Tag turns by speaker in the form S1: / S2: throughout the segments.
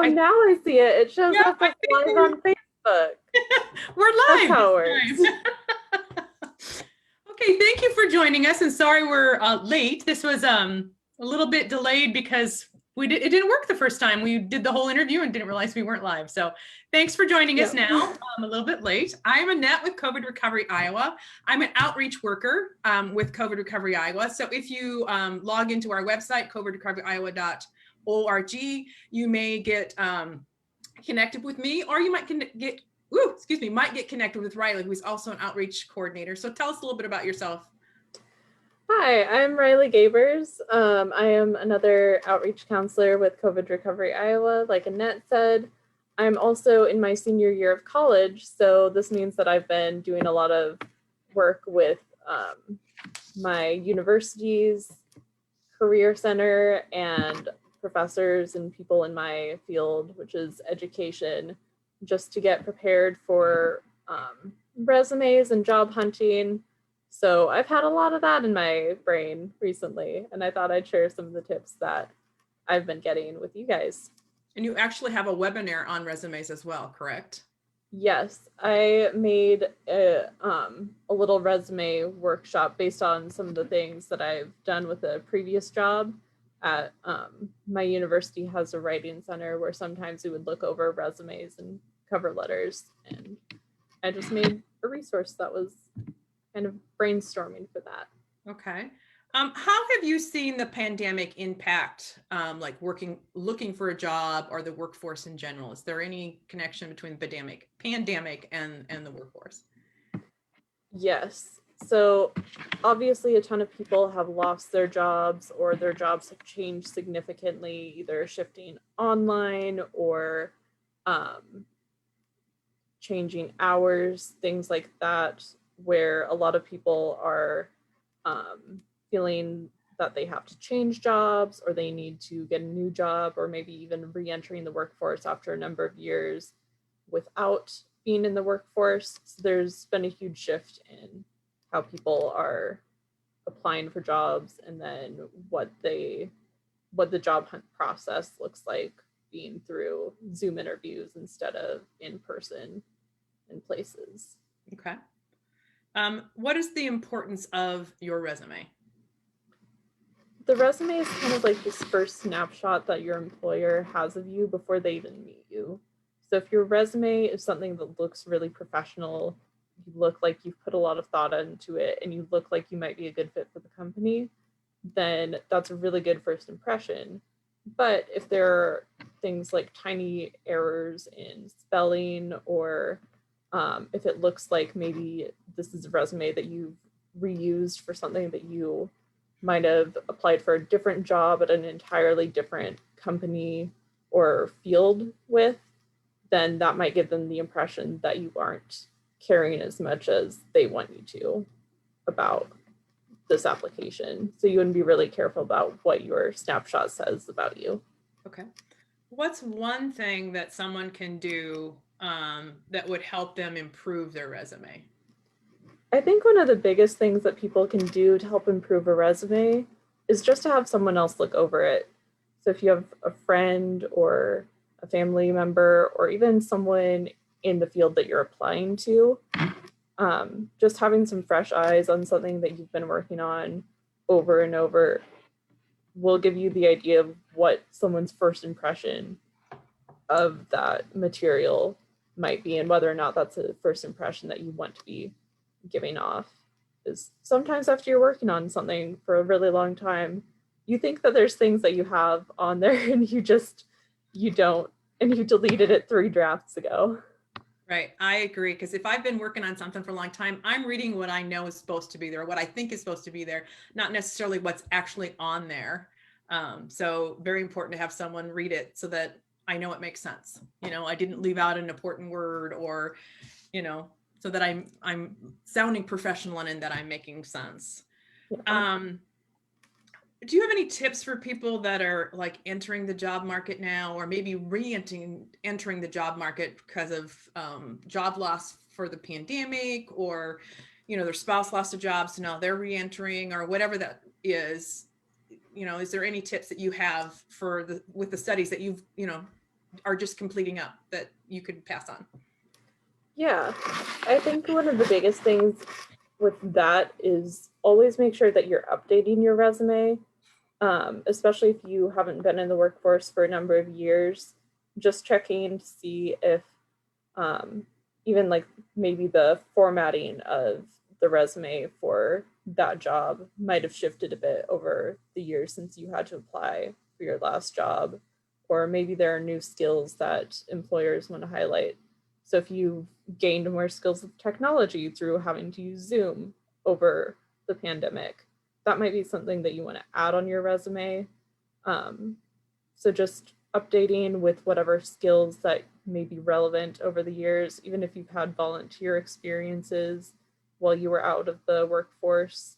S1: Oh, now I see it. It shows
S2: Yeah,
S1: up
S2: I
S1: as
S2: think
S1: live on Facebook.
S2: we're
S1: That's
S2: live
S1: how it
S2: this
S1: works.
S2: time. Okay, thank you for joining us, and sorry we're late. This was a little bit delayed because it didn't work the first time. We did the whole interview and didn't realize we weren't live. So thanks for joining us
S1: Yep.
S2: now. I'm a little bit late. I'm Annette with COVID Recovery Iowa. I'm an outreach worker with COVID Recovery Iowa. So if you log into our website, covidrecoveryiowa.org, you may get connected with me, or you might might get connected with Riley, who's also an outreach coordinator. So tell us a little bit about yourself.
S1: Hi, I'm Riley Gabers. I am another outreach counselor with COVID Recovery Iowa. Like Annette said, I'm also in my senior year of college, so this means that I've been doing a lot of work with my university's career center and professors and people in my field, which is education, just to get prepared for resumes and job hunting. So I've had a lot of that in my brain recently, and I thought I'd share some of the tips that I've been getting with you guys.
S2: And you actually have a webinar on resumes as well, correct?
S1: Yes, I made a little resume workshop based on some of the things that I've done with a previous job. At my university has a writing center where sometimes we would look over resumes and cover letters, and I just made a resource that was kind of brainstorming for that.
S2: Okay. How have you seen the pandemic impact like looking for a job or the workforce in general? Is there any connection between the pandemic and the workforce?
S1: Yes. So obviously a ton of people have lost their jobs, or their jobs have changed significantly, either shifting online or changing hours, things like that, where a lot of people are feeling that they have to change jobs, or they need to get a new job, or maybe even re-entering the workforce after a number of years without being in the workforce. So there's been a huge shift in how people are applying for jobs, and then what the job hunt process looks like being through Zoom interviews instead of in person in places.
S2: Okay. What is the importance of your resume?
S1: The resume is kind of like this first snapshot that your employer has of you before they even meet you. So if your resume is something that looks really professional, you look like you've put a lot of thought into it, and you look like you might be a good fit for the company, then that's a really good first impression. But if there are things like tiny errors in spelling, or if it looks like maybe this is a resume that you've reused for something that you might have applied for a different job at an entirely different company or field with, then that might give them the impression that you aren't caring as much as they want you to about this application. So you want to be really careful about what your snapshot says about you.
S2: Okay. What's one thing that someone can do that would help them improve their resume?
S1: I think one of the biggest things that people can do to help improve a resume is just to have someone else look over it. So if you have a friend or a family member, or even someone in the field that you're applying to, just having some fresh eyes on something that you've been working on over and over will give you the idea of what someone's first impression of that material might be, and whether or not that's a first impression that you want to be giving off. Is sometimes after you're working on something for a really long time, you think that there's things that you have on there and you don't, and you deleted it 3 drafts ago.
S2: Right. I agree. Because if I've been working on something for a long time, I'm reading what I know is supposed to be there, what I think is supposed to be there, not necessarily what's actually on there. So very important to have someone read it so that I know it makes sense. I didn't leave out an important word, or, so that I'm sounding professional and in that I'm making sense.
S1: Yeah.
S2: Do you have any tips for people that are like entering the job market now, or maybe entering the job market because of job loss for the pandemic, or their spouse lost a job, so now they're re-entering, or whatever that is? Is there any tips that you have with the studies that you've are just completing up that you could pass on?
S1: Yeah, I think one of the biggest things with that is always make sure that you're updating your resume, especially if you haven't been in the workforce for a number of years. Just checking to see if um, even like maybe the formatting of the resume for that job might have shifted a bit over the years since you had to apply for your last job, or maybe there are new skills that employers want to highlight. So if you've gained more skills with technology through having to use Zoom over the pandemic, that might be something that you want to add on your resume. um, so just updating with whatever skills that may be relevant over the years, even if you've had volunteer experiences while you were out of the workforce,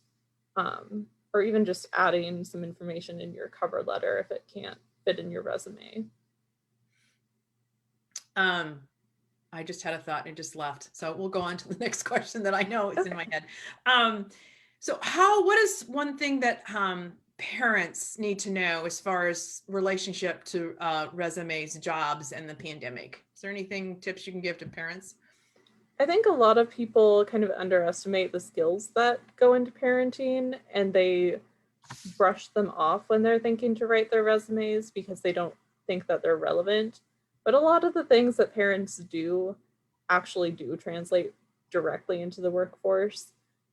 S1: or even just adding some information in your cover letter if it can't fit in your resume.
S2: I just had a thought and it just left. So we'll go on to the next question that I know is
S1: Okay.
S2: in my head. So what is one thing that parents need to know as far as relationship to resumes, jobs, and the pandemic? Is there anything, tips you can give to parents?
S1: I think a lot of people kind of underestimate the skills that go into parenting, and they brush them off when they're thinking to write their resumes because they don't think that they're relevant. But a lot of the things that parents do actually do translate directly into the workforce.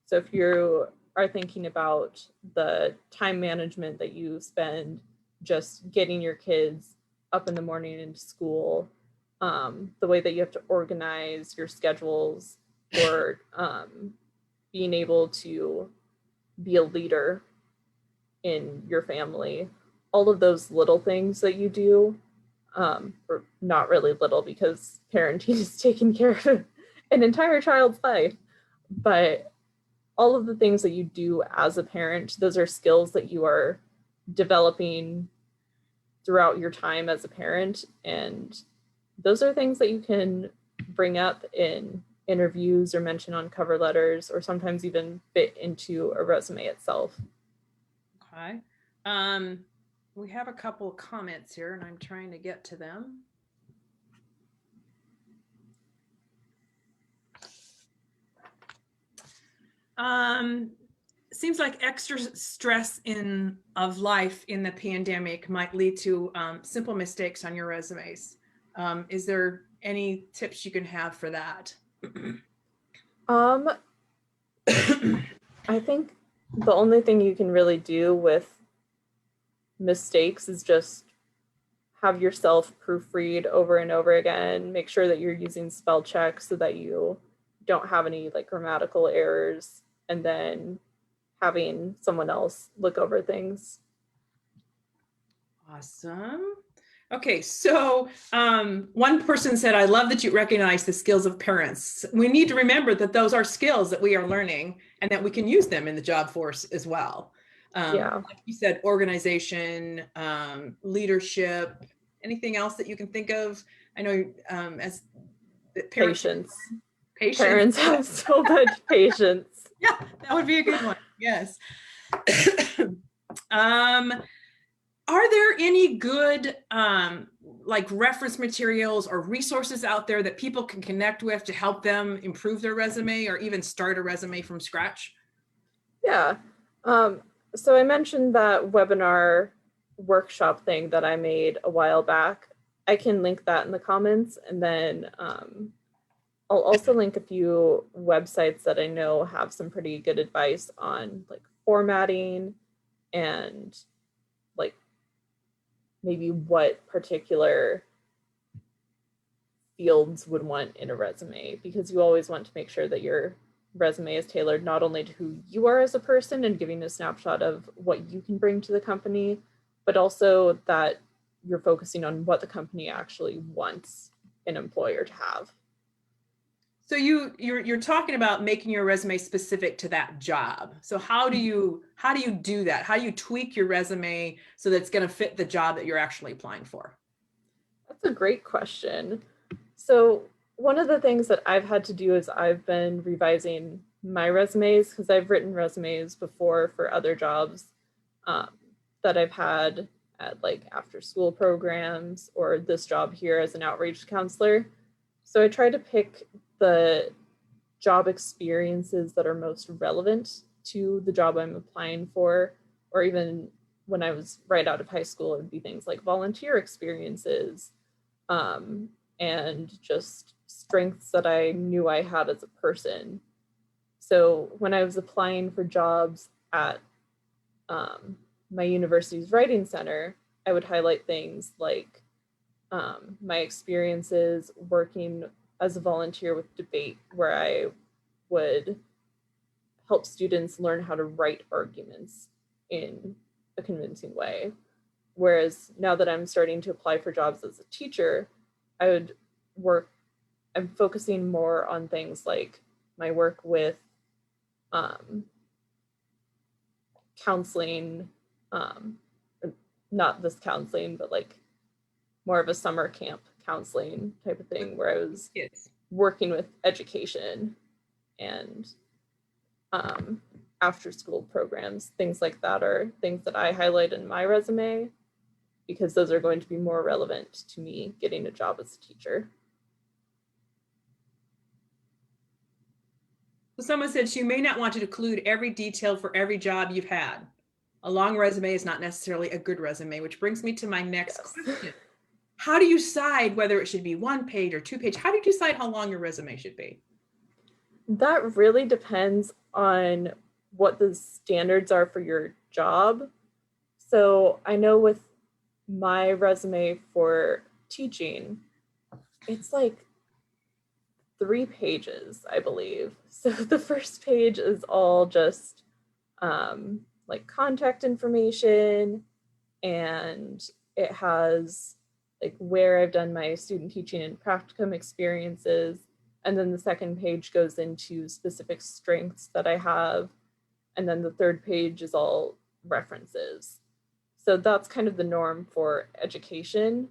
S1: So if you are thinking about the time management that you spend just getting your kids up in the morning into school, the way that you have to organize your schedules, or being able to be a leader in your family, all of those little things that you do, or not really little because parenting is taking care of an entire child's life, but all of the things that you do as a parent, those are skills that you are developing throughout your time as a parent. And those are things that you can bring up in interviews or mention on cover letters, or sometimes even fit into a resume itself.
S2: Okay. We have a couple of comments here and I'm trying to get to them. Seems like extra stress of life in the pandemic might lead to simple mistakes on your resumes. Is there any tips you can have for that?
S1: Um, I think the only thing you can really do with mistakes is just have yourself proofread over and over again. Make sure that you're using spell check so that you don't have any like grammatical errors, and then having someone else look over things.
S2: Awesome. Okay, so one person said, I love that you recognize the skills of parents. We need to remember that those are skills that we are learning and that we can use them in the job force as well.
S1: Yeah.
S2: Like you said, organization, leadership, anything else that you can think of? I know as parents,
S1: Patience.
S2: patience.
S1: Parents have so much patience.
S2: Yeah, that would be a good one. Yes. um, Are there any good like reference materials or resources out there that people can connect with to help them improve their resume or even start a resume from scratch?
S1: Yeah. So I mentioned that webinar workshop thing that I made a while back. I can link that in the comments, and then I'll also link a few websites that I know have some pretty good advice on like formatting and like maybe what particular fields would want in a resume, because you always want to make sure that your resume is tailored not only to who you are as a person and giving a snapshot of what you can bring to the company, but also that you're focusing on what the company actually wants an employer to have.
S2: So you're talking about making your resume specific to that job. So how do you do that? How do you tweak your resume so that it's going to fit the job that you're actually applying for?
S1: That's a great question. So one of the things that I've had to do is I've been revising my resumes, because I've written resumes before for other jobs um, that I've had at like after school programs or this job here as an outreach counselor. So I try to pick the job experiences that are most relevant to the job I'm applying for, or even when I was right out of high school, it would be things like volunteer experiences, um, and just strengths that I knew I had as a person. So when I was applying for jobs at um, my university's writing center, I would highlight things like my experiences working as a volunteer with debate, where I would help students learn how to write arguments in a convincing way. Whereas now that I'm starting to apply for jobs as a teacher, I would work, I'm focusing more on things like my work with um, counseling, um, not this counseling, but like more of a summer camp counseling type of thing, where I was
S2: Yes.
S1: working with education and after school programs. Things like that are things that I highlight in my resume because those are going to be more relevant to me getting a job as a teacher.
S2: So someone said you may not want to include every detail for every job you've had. A long resume is not necessarily a good resume, which brings me to my next
S1: Yes.
S2: question. How do you decide whether it should be 1 page or 2 page? How do you decide how long your resume should be?
S1: That really depends on what the standards are for your job. So I know with my resume for teaching, it's like 3 pages, I believe. So the first page is all just like contact information, and it has like where I've done my student teaching and practicum experiences. And then the second page goes into specific strengths that I have. And then the third page is all references. So that's kind of the norm for education.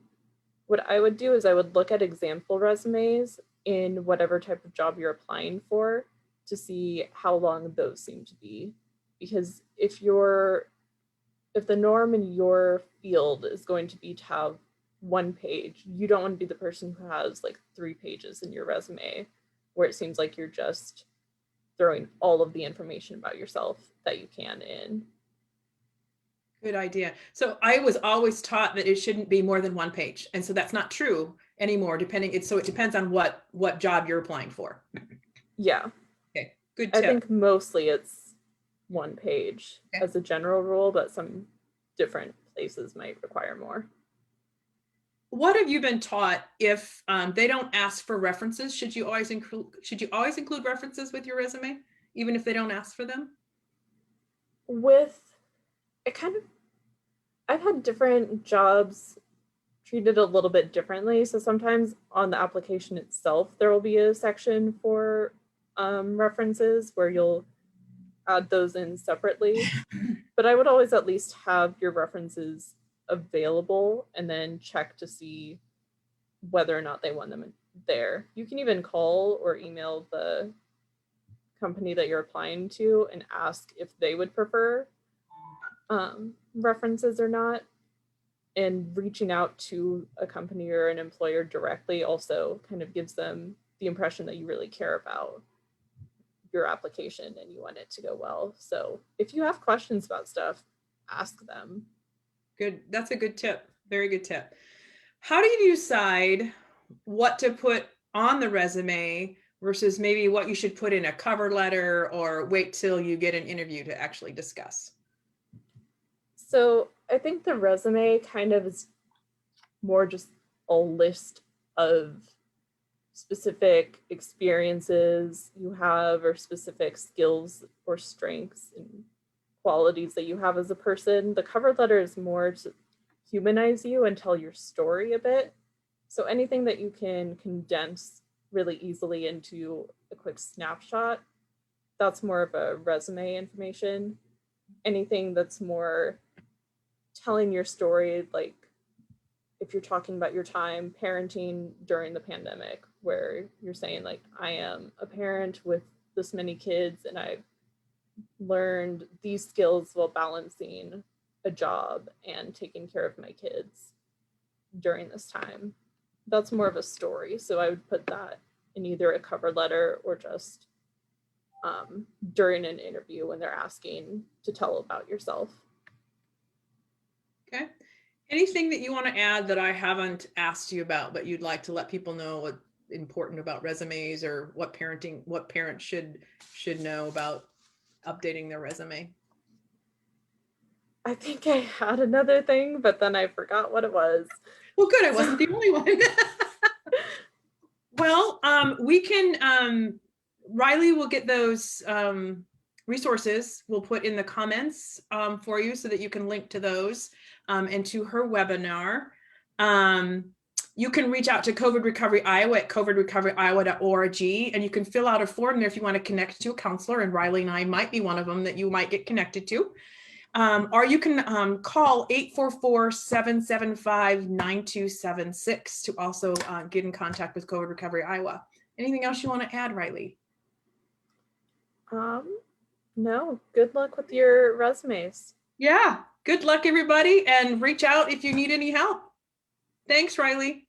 S1: What I would do is I would look at example resumes in whatever type of job you're applying for to see how long those seem to be. Because if the norm in your field is going to be to have 1 page, you don't want to be the person who has like 3 pages in your resume where it seems like you're just throwing all of the information about yourself that you can in.
S2: Good idea. So I was always taught that it shouldn't be more than 1 page. And so that's not true anymore, so it depends on what job you're applying for.
S1: Yeah.
S2: Okay, good
S1: I
S2: tip.
S1: think mostly it's 1 page
S2: Okay.
S1: as a general rule, but some different places might require more.
S2: What have you been taught if they don't ask for references? Should you always include references with your resume, even if they don't ask for them?
S1: With it kind of, I've had different jobs treated a little bit differently. So sometimes on the application itself, there will be a section for references where you'll add those in separately. But I would always at least have your references available and then check to see whether or not they want them there. You can even call or email the company that you're applying to and ask if they would prefer references or not. And reaching out to a company or an employer directly also kind of gives them the impression that you really care about your application and you want it to go well. So if you have questions about stuff, ask them.
S2: Good. That's a good tip. Very good tip. How do you decide what to put on the resume versus maybe what you should put in a cover letter or wait till you get an interview to actually discuss?
S1: So I think the resume kind of is more just a list of specific experiences you have or specific skills or strengths and qualities that you have as a person. The cover letter is more to humanize you and tell your story a bit. So anything that you can condense really easily into a quick snapshot, that's more of a resume information. Anything that's more telling your story, like if you're talking about your time parenting during the pandemic, where you're saying like, I am a parent with this many kids and I've learned these skills while balancing a job and taken care of my kids during this time. That's more of a story. So I would put that in either a cover letter or just during an interview when they're asking to tell about yourself.
S2: Okay. Anything that you want to add that I haven't asked you about, but you'd like to let people know what important about resumes, or what parents should know about updating their resume?
S1: I think I had another thing, but then I forgot what it was.
S2: Well, good. I wasn't the only one. Well, we can, Riley will get those resources we'll put in the comments for you so that you can link to those and to her webinar. You can reach out to COVID Recovery Iowa at covidrecoveryiowa.org, and you can fill out a form there if you want to connect to a counselor, and Riley and I might be one of them that you might get connected to. Or you can call 844-775-9276 to also get in contact with COVID Recovery Iowa. Anything else you want to add, Riley?
S1: No, good luck with your resumes.
S2: Yeah, good luck, everybody, and reach out if you need any help. Thanks, Riley.